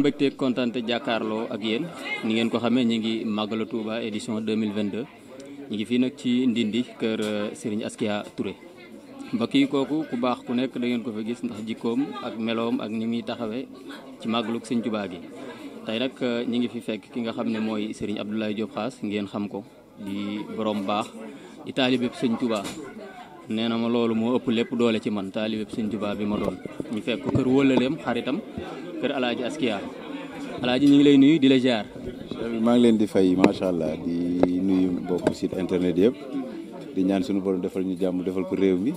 mbégte kontaan te jàkkaarloo ak yéen ni ngeen ko xamee ñi ngi Màggalu Touba édition 2022 ñi ngi fii nag ci Ndindi kër Serigne Askia Touré mbokk yi kooku ku baax ku nekk da ngeen ko fa gis ndax jikkoom ak meloom ak ni muy taxawee ci màggalu Sëñ Touba gi tey nag ñi ngi fi fekk ki nga xam ne mooy Serigne Abdoulaye Diop Khass ngeen xam ko di borom baax di taalibe Sëñ Touba nee na ma loolu moo ëpp lépp doole ci man taalibe Sëñ Touba bi ma doon ñu fekk ko kër wëllaleem xaritam kër Alaaji Askia Alaaji ñu ngi lay nuyu di la ziar. maa ngi leen di fay macha allah di nuyu mbokku site internet yëpp di ñaan suñu borom defal ñu jàmm defal ko réew mi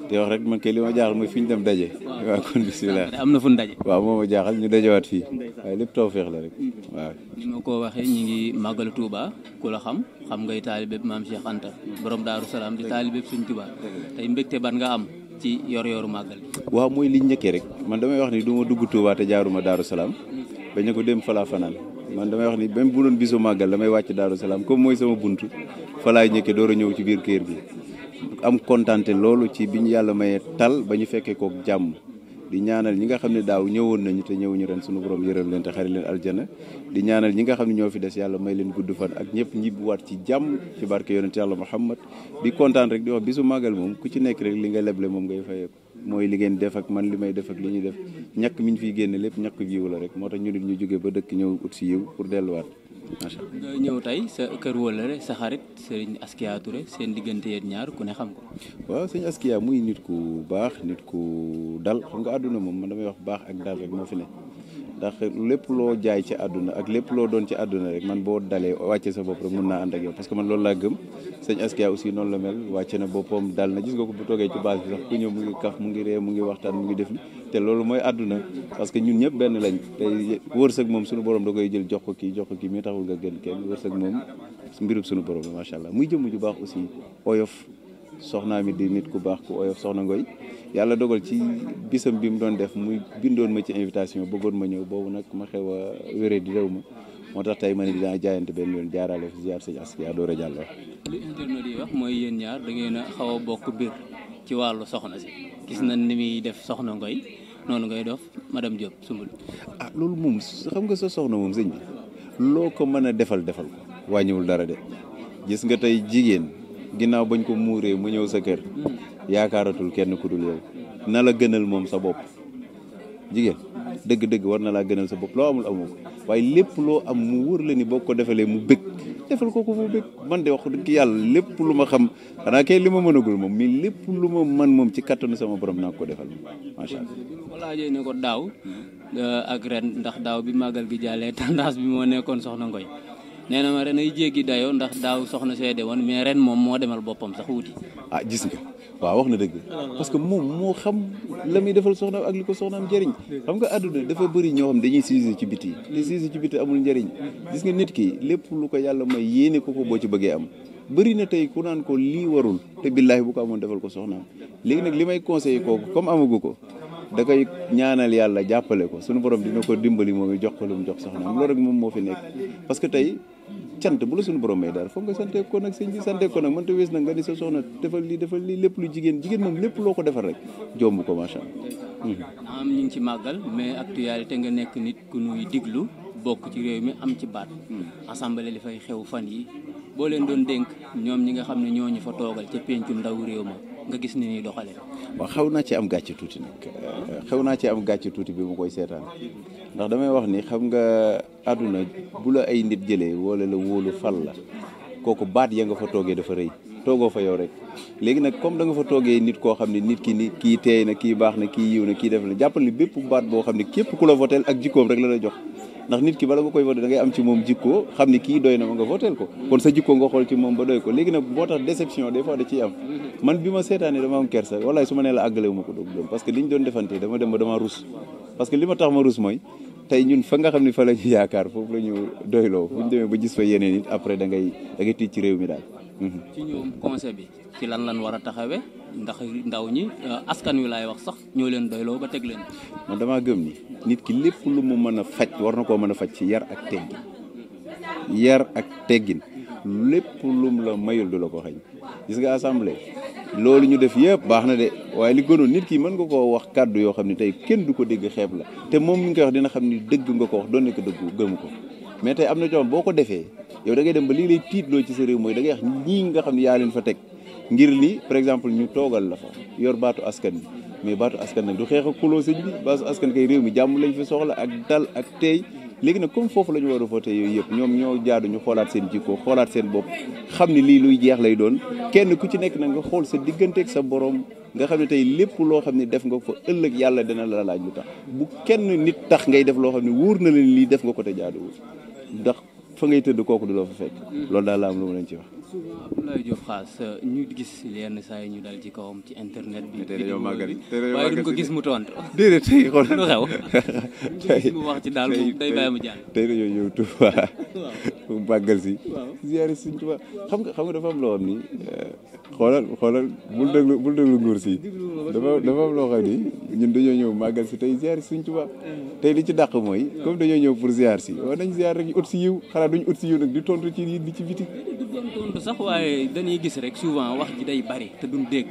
te wax rek man kay li ma jaaxal mooy fi ñu dem daje. waaw kon bisimilah am na fu ñu daje. waaw moo ma jaaxal ñu dajewaat fii waaye lépp tawfeex la rek waaw. ni ma ko waxee ñi ngi màggalu Touba ku la xam ngay taalibe maam Cheikh Anta borom Daaru Salaam di taalibe Sëñ Touba tey mbégte ban nga am ci yor-yoru màggal gi. waaw mooy liñ njëkkee rek man damay wax ni du ma dugg Touba te jaaruma Daaru Salaam bañ ko dem falaa fanaan man damay wax ni même bu doon bisu màggal damay wàcc Daaru Salaam comme mooy sama buntu falaay njëkkee door a ñëw ci biir kër gi am kontaante loolu ci bi ñu yàlla mayee tal ba ñu fekkee kook jàmm di ñaanal ñi nga xam ne daaw ñëwoon nañu te ñëwuñu ren suñu borom yëral leen te xari leen aljana di ñaanal ñi nga xam ne ñoo fi des yàlla may leen gudd fan ak ñëpp ñibbiwaat ci jàmm ci barke yonent yàlla Muhammad di kontaan rek di wax bisu màggal moom ku ci nekk rek li nga leble moom ngay fayeeku mooy li ngeen def ak man li may def ak li ñuy def ñàkk mi ñu fiy génne lépp ñàkk yiw la rek moo tax ñu nit ñu jógee ba dëkk ñëw ut si yiw pour delluwaat macha allah. nga ñëw tey sa kër wëllëre sa xarit Serigne Askia Touré seen diggante yéen ñaar ku ne xam ko. waaw sëñ Askia muy nit ku baax nit ku dal xam nga àdduna moom man damay wax baax ak dal rek moo fi ne ndax lépp loo jaay ci àdduna ak lépp loo doon ci àdduna rek man boo dalee wàcce sa bopp rek mun naa ànd ak yow parce que man loolu laa gëm sëñ Askia aussi noonu la mel wàcce na boppam dal na gis nga ko bu toogee ci base bi sax ku ñëw mu ngi kaf mu ngi ree mu ngi waxtaan mu ngi def li te loolu mooy àdduna parce que ñun ñëpp benn lañ tey wërsëg moom suñu borom da koy jël jox ko kii mi taxul nga gën kenn wërsëg moom mbirub suñu borom la macha allah muy jëmm ju baax aussi oyof soxnaa mi di nit ku baax ku oyof soxna Ngoy yàlla dogal ci bisam bi mu doon def muy bindoon ma ci invitation bëggoon ma ñëw boobu nag ma xew a wéree di réew ma moo tax tey ma ne dinaa jaayante benn yoon jaarale fi ziar sëñ Askia door a jàll wax li internet yi wax mooy yéen ñaar da ngeen a xaw a bokk biir ci wàllu soxna si gis nañ ni muy def soxna Ngoy noonu ngay def madame Diop Soumboulou. loolu moom xam nga sa soxna moom sëñ bi loo ko mën a defal ko wàññiwul dara de gis nga tey jigéen ginnaaw bañ ko muuree mu ñëw sa kër yaakaaratul kenn ku dul yow na la gënal moom sa bopp jigéen dëgg-dëgg war na laa gënal sa bopp loo amul amoo ko waaye lépp loo am mu wër la ni boo ko defalee mu bëgg defal ko mu bëgg man de wax dëgg yàlla lépp lu ma xam xanaa kay li ma mënagul moom mais lépp lu ma man moom ci kattanu sama borom naa ko defal macha allah. bi ma ko laajee ne ko daaw ak ren ndax daaw bi màggal gi jàllee tendance bi moo nekkoon soxna Ngoy nee na ma ren ay jéggi dayoo ndax daaw soxna seede woon mais ren moom moo demal boppam sax wuti. gis nga waaw wax na dëgg parce que moom moo xam la muy defal soxna ak li ko soxnaam njëriñ xam nga àdduna dafa bëri ñoo xam dañuy siise ci biti li siise ci biti amul njëriñ gis nga nit ki lépp lu ko yàlla may yéene ko boo ci bëggee am bëri na tey ku naan ko lii warul te billaahi bu ko amoon defal ko soxnaam léegi nag li may conseillé kooku comme amagu ko da koy ñaanal yàlla jàppale ko suñu borom dina ko dimbali moom jox ko lu mu jox soxnaam loolu rek moom moo fi nekk parce que tey cant bu la suñu borom may dara foog nga sante ko nag sëñ bi sante ko nag mënta wees nag nga ni sa soxna defal lii lépp lu jigéen moom lépp loo ko defal rek jomb ko macha allah. am ñu ngi ci màggal mais actualité nga nekk nit ku nuy diglu bokk ci réew mi am ci baat assemblée li fay xew fan yi boo leen doon dénk ñoom ñi nga xam ne ñoo ñu fa toogal ca péncu ndaw réew ma nga gis ni ñuy doxalee. waaw xaw naa ci am gàcce tuuti nag bi mu koy seetaan ndax damay wax ni xam nga àdduna bu la ay nit jëlee wala la wóolu fal la kooku baat ya nga fa toogee dafa rëy toogoo fa yow rek léegi nag comme da nga fa toogee nit koo xam ne nit ki ni kii teey na kii baax na kii yiw na kii def na jàppal ni bépp baat boo xam ne képp ku la votel ak jikkoom rek la la jox ndax nit ki bala nga koy voté da ngay am ci moom jikko xam ni kii doy na ma nga votel ko kon sa jikko nga xool ci moom ba doy ko léegi nag boo tax déception des fois da ciy am man bi ma seetaanee dama am kersa wallaay su ma nee la àggalewu ma ko doog doom parce que li ñu doon defante dama dem ba dama rus parce que li ma tax ma rus mooy tey ñun fa nga xam ne fa la ñu yaakaar foofu la ñu doyloo bu ñu demee ba gis fa yeneen nit après da ngay tiit ci réew mi daal. ci ñoom conseil bi ci lan war a taxawee ndax ndaw ñi askan wi laay wax sax ñoo leen doyloo ba teg leen. man damaa gëm ni nit ki lépp lu mu mën a faj war na koo mën a faj ci yar ak teggin lépp lum la mayul du la ko xañ gis nga assemblée loolu ñu def yëpp baax na de waaye li gënoon nit ki mën nga koo wax kàddu yoo xam ne tey kenn du ko dégg xeeb la te moom mi ngi koy wax dina xam ni dëgg nga ko wax doon nekk dëggu gëmu ko mais tey am na coono boo ko defee yow da ngay dem ba lii lay tiitloo ci sa réew mooy da ngay wax ñii nga xam ne yaa leen fa teg ngir ni par exemple ñu toogal la fa yor baatu askan bi mais baatu askan nag du xeex ak xuloo sëñ bi baatu askan kay réew mi jàmm lañ fi soxla ak dal ak teey léegi nag comme foofu la ñu war a voté yooyu yëpp ñoom ñoo jaadu ñu xoolaat seen jikko xoolaat seen bopp xam ne lii luy jeex lay doon kenn ku ci nekk nag nga xool sa digganteeg sa borom nga xam ne tey lépp loo xam ne def nga ko fa ëllëg yàlla dina la laaj lu tax bu kenn nit tax ngay def loo xam ne wóor na leen lii def nga ko te jaaduwul ndax fa ngay tëdd kooku du la fa fekk loolu daal la am lu ma leen ci wax. Abdoulaye Diop Khass ñu gis yenn saa yi ñu dal ci kawam ci internet bi. tey dañoo màggal waaye duñ ko gis mu tontu. déedéet tey xool lu xew. tey mu wax ci daal moom day bàyyi mu jàll. tey dañoo ñëw Touba mu màggal si. ziyaare Sëñ Touba xam nga dafa am loo xam ni xoolal bul déglu nguur si dafa am loo xam ni ñun dañoo ñëw màggal si tey ziyaare Sëñ Touba tey li ci dàq mooy comme dañoo ñëw pour ziyaar si waaw nañ ziyaar rek ut si yiw xanaa duñ ut si yiw nag di tontu ci di ci biti. tontu sax waaye dañuy gis rek souvent wax ji day bari te duñ dégg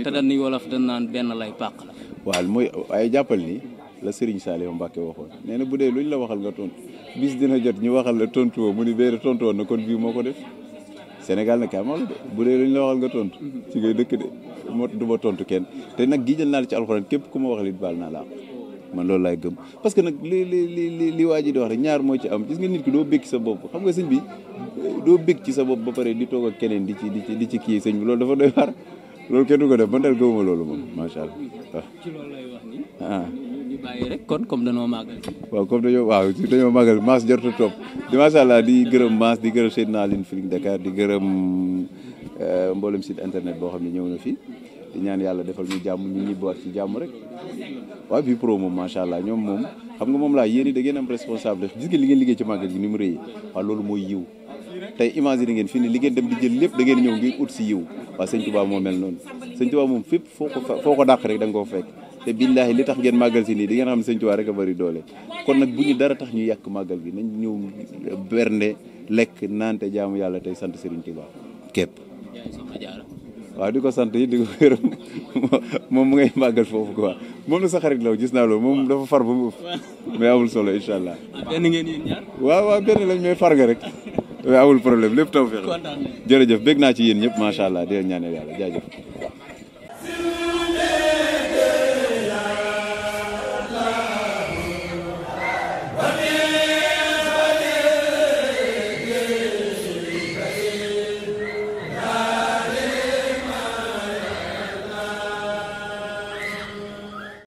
te dañuy wolof dañ naan benn lay pàq la. waaw mooy waaye jàppal ni la Serigne Saliou Mbacké waxoon nee na bu dee luñ la waxal nga tontu bis dina jot ñu waxal la tontu woo mu ni bee tontu woon na kon bii moo ko def Sénégal nag kaama la de bu dee luñ la waxal nga tontu ci ngay dëkk de moo du ma tontu kenn te nag giijal naa la ci alxuraan képp ku ma wax li baal naa la man loolu laay gëm parce que nag li waa ji di wax rek ñaar moo ci am gis nga nit ki doo bëgg sa bopp xam nga sëñ bi doo bëgg ci sa bopp ba pare di toog ak keneen di ci kii sëñ bi loolu dafa doy waar loolu kenn du ko def man daal gëmuma loolu moom macha allah waaw. ci loolu lay wax ni ñu bàyyi rek kon comme dañoo màggal. waaw comme dañoo màggal maas jarta topp di macha allah di gërëm maas di gërëm Seydina Aline Feeling Dakar di gërëm mboolem site internet boo xam ne ñëw na fi di ñaan yàlla defal ñu jàmm ñu ñibbiwaat ci jàmm rek waaw bi pro moom macha allah ñoom moom xam nga moom laa yéen da ngeen am responsable gis nga li ngeen liggéey ci màggal gi ni mu rëyee waaw loolu mooy yiw tey imagine ngeen fii ni li ngeen dem di jël lépp da ngeen ñëw ngir ut si yiw waaw sëñ Tuubaa moo mel noonu sëñ Tuubaa moom fépp foo ko dàq rek da nga koo fekk te billaahi li tax ngeen màggal si nii di ngeen xam ne sëñ Tuubaa rek a bari doole kon nag bu ñu dara tax ñu yàq màggal gi nañ ñëw bernde lekk naan te jaamu yàlla tey sant Sëriñ Tuubaa képp waaw di ko sant yi di ko gërëm moom mu ngay màggal foofu quoi moom la sa xarit la gis naa loolu moom dafa far ba mu ëpp mais amul solo incha allah. benn ngeen yéen ñaar. waaw benn lañ mais far nga rek mais amul problème lépp taw fexe jërëjëf bég naa ci yéen ñëpp macha allah di leen ñaanal yàlla jaajëf.